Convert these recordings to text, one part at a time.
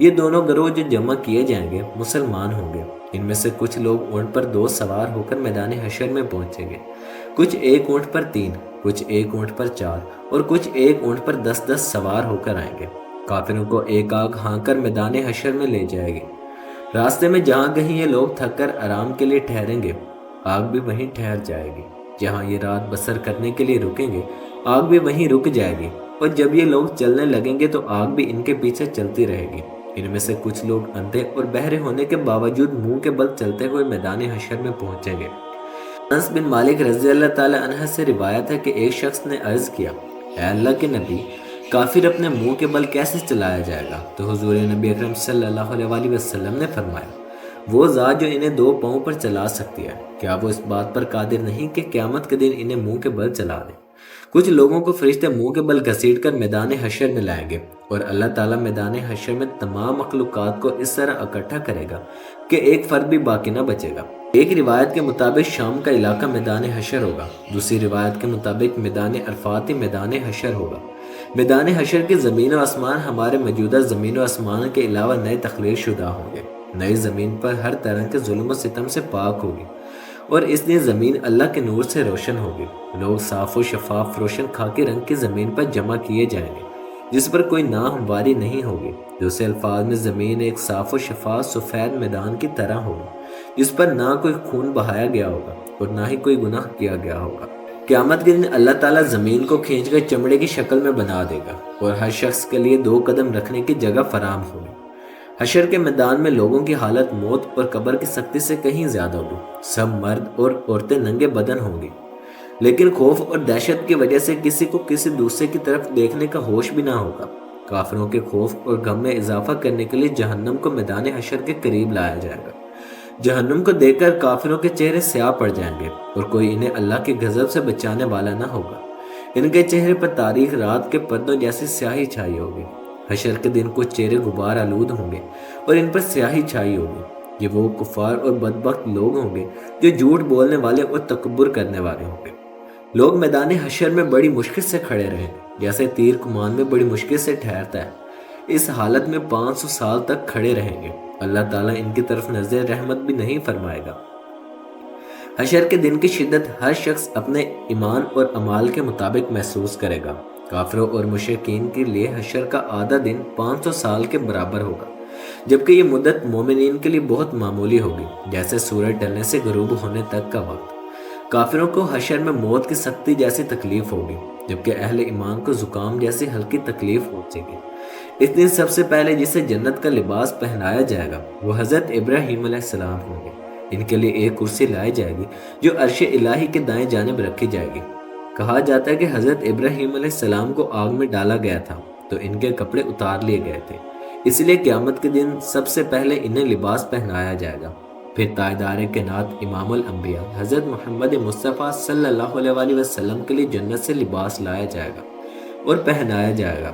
یہ دونوں گروہ جو جمع کیے جائیں گے مسلمان ہوں گے۔ ان میں سے کچھ لوگ اونٹ پر 2 سوار ہو کر میدان حشر میں پہنچیں گے، کچھ ایک اونٹ پر 3، کچھ ایک اونٹ پر 4 اور کچھ ایک اونٹ پر 10 سوار ہو کر آئیں گے۔ کافروں کو ایک آگ ہانک کر میدان حشر میں لے جائے گی۔ راستے میں جہاں کہیں یہ لوگ تھک کر آرام کے لیے ٹھہریں گے، آگ بھی وہیں ٹھہر جائے گی۔ جہاں یہ رات بسر کرنے کے لیے رکیں گے، آگ بھی وہیں رک جائے گی، اور جب یہ لوگ چلنے لگیں گے تو آگ بھی ان کے پیچھے چلتی رہے گی۔ ان میں سے کچھ لوگ اندھے اور بہرے ہونے کے باوجود منہ کے بل چلتے ہوئے میدان حشر میں پہنچیں گے۔ انس بن مالک رضی اللہ تعالی عنہ سے روایت ہے کہ ایک شخص نے عرض کیا، اے اللہ کے نبی، کافر اپنے منہ کے بل کیسے چلایا جائے گا؟ تو حضور نبی اکرم صلی اللہ علیہ وسلم نے فرمایا، وہ ذات جو انہیں 2 پاؤں پر چلا سکتی ہے، کیا وہ اس بات پر قادر نہیں کہ قیامت کے دن انہیں منہ کے بل چلا دے؟ کچھ لوگوں کو فرشتے منہ کے بل گھسیٹ کر میدان حشر میں لائیں گے، اور اللہ تعالیٰ میدان حشر میں تمام مخلوقات کو اس طرح اکٹھا کرے گا کہ ایک فرد بھی باقی نہ بچے گا۔ ایک روایت کے مطابق شام کا علاقہ میدان حشر ہوگا، دوسری روایت کے مطابق میدان عرفات ہی میدان حشر ہوگا۔ میدان حشر کی زمین و آسمان ہمارے موجودہ زمین و آسمان کے علاوہ نئے تخلیق شدہ ہوں گے۔ نئی زمین پر ہر طرح کے ظلم و ستم سے پاک ہوگی، اور اس لیے زمین اللہ کے نور سے روشن ہوگی۔ لوگ صاف و شفاف روشن خاکی رنگ کی زمین پر جمع کیے جائیں گے، جس پر کوئی ناہمواری نہیں ہوگی۔ دوسرے الفاظ میں زمین ایک صاف و شفاف سفید میدان کی طرح ہوگی، جس پر نہ کوئی خون بہایا گیا ہوگا اور نہ ہی کوئی گناہ کیا گیا ہوگا۔ قیامت کے دن اللہ تعالیٰ زمین کو کھینچ کر چمڑے کی شکل میں بنا دے گا، اور ہر شخص کے لیے 2 قدم رکھنے کی جگہ فراہم ہوگی۔ حشر کے میدان میں لوگوں کی حالت موت اور قبر کی سختی سے کہیں زیادہ ہوگی۔ سب مرد اور عورتیں ننگے بدن ہوں گی، لیکن خوف اور دہشت کی وجہ سے کسی کو کسی دوسرے کی طرف دیکھنے کا ہوش بھی نہ ہوگا۔ کافروں کے خوف اور غم میں اضافہ کرنے کے لیے جہنم کو میدان حشر کے قریب لایا جائے گا۔ جہنم کو دیکھ کر کافروں کے چہرے سیاہ پڑ جائیں گے، اور کوئی انہیں اللہ کے غضب سے بچانے والا نہ ہوگا۔ ان کے چہرے پر تاریک رات کے پردوں جیسی سیاہی چھائی ہوگی۔ حشر کے دن کچھ چہرے غبار آلود ہوں گے اور ان پر سیاہی چھائی ہوگی۔ یہ وہ کفار اور بدبخت لوگ ہوں گے جو جھوٹ بولنے والے اور تکبر کرنے والے ہوں گے۔ لوگ میدان حشر میں بڑی مشکل سے کھڑے رہیں گے، جیسے تیر کمان میں بڑی مشکل سے ٹھہرتا ہے۔ اس حالت میں 500 سال تک کھڑے رہیں گے۔ اللہ تعالیٰ ان کی طرف نظر رحمت بھی نہیں فرمائے گا۔ حشر کے دن کی شدت ہر شخص اپنے ایمان اور اعمال کے مطابق محسوس کرے گا۔ کافروں اور مشرکین کے لیے حشر کا آدھا دن 500 سال کے برابر ہوگا، جبکہ یہ مدت مومنین کے لیے بہت معمولی ہوگی، جیسے سورج ڈھلنے سے غروب ہونے تک کا وقت۔ کافروں کو حشر میں موت کی سختی جیسی تکلیف ہوگی، جبکہ اہل ایمان کو زکام جیسی ہلکی تکلیف پہنچے گی۔ اس دن سب سے پہلے جسے جنت کا لباس پہنایا جائے گا وہ حضرت ابراہیم علیہ السلام ہوں گے۔ ان کے لیے ایک کرسی لائی جائے گی جو عرش الہی کے دائیں جانب رکھی جائے گی۔ کہا جاتا ہے کہ حضرت ابراہیم علیہ السلام کو آگ میں ڈالا گیا تھا تو ان کے کپڑے اتار لیے گئے تھے، اس لیے قیامت کے دن سب سے پہلے انہیں لباس پہنایا جائے گا۔ پھر تاجدار کائنات امام الانبیاء حضرت محمد مصطفیٰ صلی اللہ علیہ وسلم کے لیے جنت سے لباس لایا جائے گا اور پہنایا جائے گا۔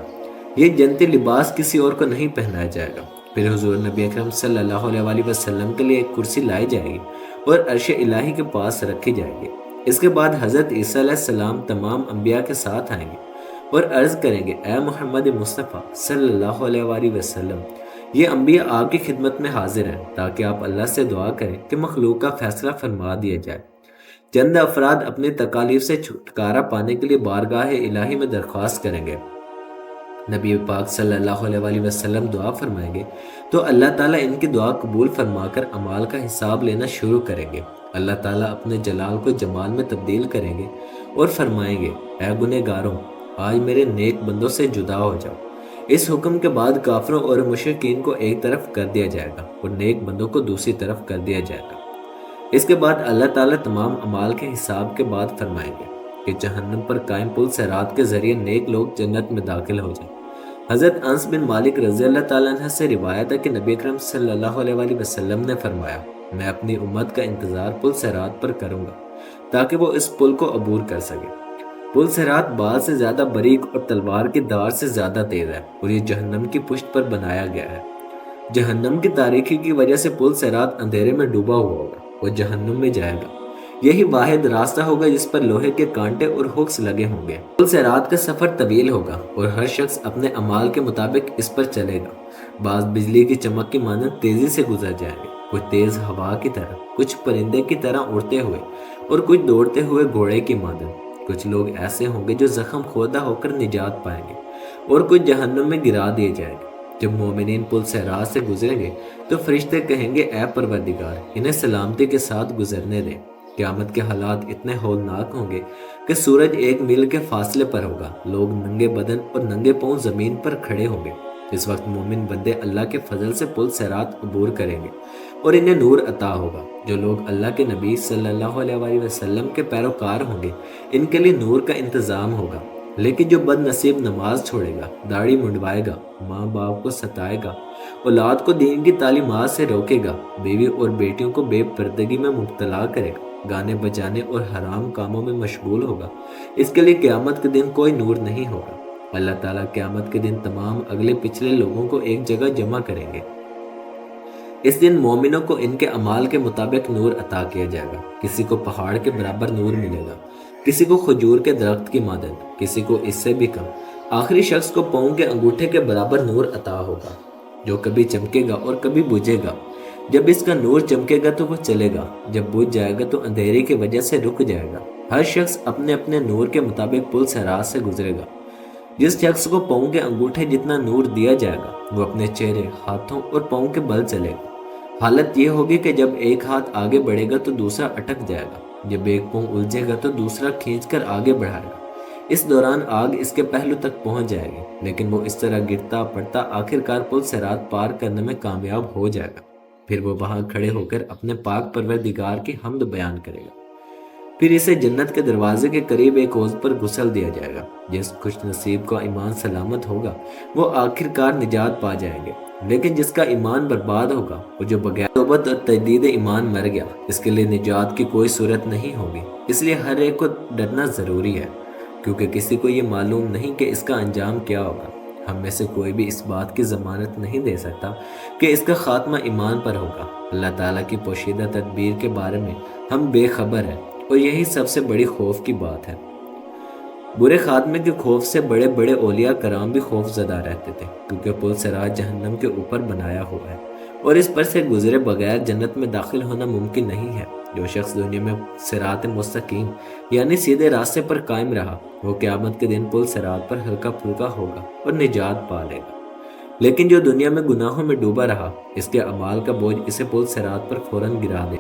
یہ جنتی لباس کسی اور کو نہیں پہنایا جائے گا۔ پھر حضور نبی اکرم صلی اللہ علیہ وسلم کے لیے ایک کرسی لائی جائے گی اور عرش الہی کے پاس رکھی جائے گی۔ اس کے بعد حضرت عیسیٰ علیہ السلام تمام انبیاء کے ساتھ آئیں گے اور عرض کریں گے، اے محمد مصطفیٰ صلی اللہ علیہ وسلم، یہ انبیاء آپ کی خدمت میں حاضر ہیں تاکہ آپ اللہ سے دعا کریں کہ مخلوق کا فیصلہ فرما دیا جائے۔ چند افراد اپنی تکالیف سے چھٹکارا پانے کے لیے بارگاہ الہی میں درخواست کریں گے۔ نبی پاک صلی اللہ علیہ وسلم دعا فرمائیں گے تو اللہ تعالیٰ ان کی دعا قبول فرما کر اعمال کا حساب لینا شروع کریں گے۔ اللہ تعالیٰ اپنے جلال کو جمال میں تبدیل کریں گے اور فرمائیں گے، اے گنہگاروں، آج میرے نیک بندوں سے جدا ہو جاؤ۔ اس حکم کے بعد کافروں اور مشرکین کو ایک طرف کر دیا جائے گا اور نیک بندوں کو دوسری طرف کر دیا جائے گا۔ اس کے بعد اللہ تعالیٰ تمام اعمال کے حساب کے بعد فرمائیں گے کہ جہنم پر قائم پل صراط کے ذریعے نیک لوگ جنت میں داخل ہو جائیں۔ حضرت انس بن مالک رضی اللہ تعالیٰ عنہ سے روایت ہے کہ نبی اکرم صلی اللہ علیہ وسلم نے فرمایا، میں اپنی امت کا انتظار پل صراط پر کروں گا تاکہ وہ اس پل کو عبور کر سکے۔ پل صراط بال سے زیادہ باریک اور تلوار کی دھار سے زیادہ تیز ہے اور یہ جہنم کی پشت پر بنایا گیا ہے۔ جہنم کی تاریکی کی وجہ سے پل صراط اندھیرے میں ڈوبا ہوا ہوگا اور جہنم میں جائے گا۔ یہی واحد راستہ ہوگا جس پر لوہے کے کانٹے اور ہکس لگے ہوں گے۔ پل صراط کا سفر طویل ہوگا اور ہر شخص اپنے اعمال کے مطابق اس پر چلے گا۔ بعض بجلی کی چمک کی مانند تیزی سے گزر جائیں گے، کچھ تیز ہوا کی طرح، کچھ پرندے کی طرح اڑتے ہوئے، اور کچھ دوڑتے ہوئے گھوڑے کی مانند۔ کچھ لوگ ایسے ہوں گے جو زخم خوردہ ہو کر نجات پائیں گے، اور کچھ جہنم میں گرا دیے جائیں گے۔ جب مومنین پل صراط سے گزریں گے تو فرشتے کہیں گے، اے پروردگار، انہیں سلامتی کے ساتھ گزرنے دیں۔ قیامت کے حالات اتنے ہولناک ہوں گے کہ سورج 1 میل کے فاصلے پر ہوگا، لوگ ننگے بدن اور ننگے پاؤں زمین پر کھڑے ہوں گے۔ اس وقت مومن بندے اللہ کے فضل سے پل صراط عبور کریں گے اور انہیں نور عطا ہوگا۔ جو لوگ اللہ کے نبی صلی اللہ علیہ وآلہ وسلم کے پیروکار ہوں گے، ان کے لیے نور کا انتظام ہوگا۔ لیکن جو بد نصیب نماز چھوڑے گا، داڑھی منڈوائے گا، ماں باپ کو ستائے گا، اولاد کو دین کی تعلیمات سے روکے گا، بیوی اور بیٹیوں کو بے پردگی میں مبتلا کرے گا، گانے بجانے اور حرام کاموں میں مشغول ہوگا، اس کے لیے قیامت کے دن کوئی نور نہیں ہوگا۔ اللہ تعالیٰ قیامت کے دن تمام اگلے پچھلے لوگوں کو ایک جگہ جمع کریں گے۔ اس دن مومنوں کو ان کے اعمال کے مطابق نور عطا کیا جائے گا۔ کسی کو پہاڑ کے برابر نور ملے گا، کسی کو کھجور کے درخت کی مانند، کسی کو اس سے بھی کم۔ آخری شخص کو پاؤں کے انگوٹھے کے برابر نور عطا ہوگا، جو کبھی چمکے گا اور کبھی بجھے گا۔ جب اس کا نور چمکے گا تو وہ چلے گا، جب بجھ جائے گا تو اندھیرے کی وجہ سے رک جائے گا۔ ہر شخص اپنے اپنے نور کے مطابق پل صراط سے گزرے گا۔ جس شخص کو پاؤں کے انگوٹھے جتنا نور دیا جائے گا، وہ اپنے چہرے، ہاتھوں اور پاؤں کے بل چلے گا۔ حالت یہ ہوگی کہ جب ایک ہاتھ آگے بڑھے گا تو دوسرا اٹک جائے گا، جب ایک پاؤں الجھے گا تو دوسرا کھینچ کر آگے بڑھائے گا۔ اس دوران آگ اس کے پہلو تک پہنچ جائے گی، لیکن وہ اس طرح گرتا پڑتا آخر کار پل صراط پار کرنے میں کامیاب ہو جائے گا۔ پھر وہ وہاں کھڑے ہو کر اپنے پاک پروردگار کی حمد بیان کرے گا۔ پھر اسے جنت کے دروازے کے قریب ایک حوض پر غسل دیا جائے گا۔ جس خوش نصیب کا ایمان سلامت ہوگا وہ آخر کار نجات پا جائیں گے، لیکن جس کا ایمان برباد ہوگا، وہ جو بغیر توبت اور تجدید ایمان مر گیا، اس کے لیے نجات کی کوئی صورت نہیں ہوگی۔ اس لیے ہر ایک کو ڈرنا ضروری ہے، کیونکہ کسی کو یہ معلوم نہیں کہ اس کا انجام کیا ہوگا۔ ہم میں سے کوئی بھی اس بات کی ضمانت نہیں دے سکتا کہ اس کا خاتمہ ایمان پر ہوگا۔ اللہ تعالیٰ کی پوشیدہ تدبیر کے بارے میں ہم بے خبر ہیں، اور یہی سب سے بڑی خوف کی بات ہے۔ برے خاتمے کے خوف سے بڑے بڑے اولیاء کرام بھی خوف زدہ رہتے تھے، کیونکہ پل صراط جہنم کے اوپر بنایا ہوا ہے، اور اس پر سے گزرے بغیر جنت میں داخل ہونا ممکن نہیں ہے۔ جو شخص دنیا میں صراط مستقیم یعنی سیدھے راستے پر قائم رہا، وہ قیامت کے دن پل صراط پر ہلکا پھلکا ہوگا اور نجات پا لے گا۔ لیکن جو دنیا میں گناہوں میں ڈوبا رہا، اس کے اعمال کا بوجھ اسے پل صراط پر فوراً گرا دے۔